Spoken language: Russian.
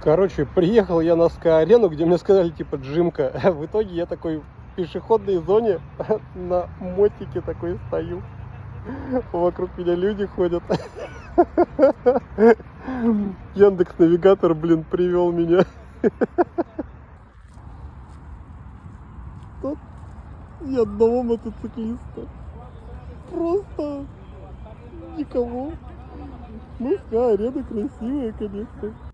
Короче, приехал я на СКА-арену, где мне сказали, типа, джимка. В итоге я такой в пешеходной зоне на мотике такой стою. Вокруг меня люди ходят. Яндекс.Навигатор, блин, привел меня. Тут ни одного мотоциклиста. Просто никого. Ну, СКА-арена красивая, конечно.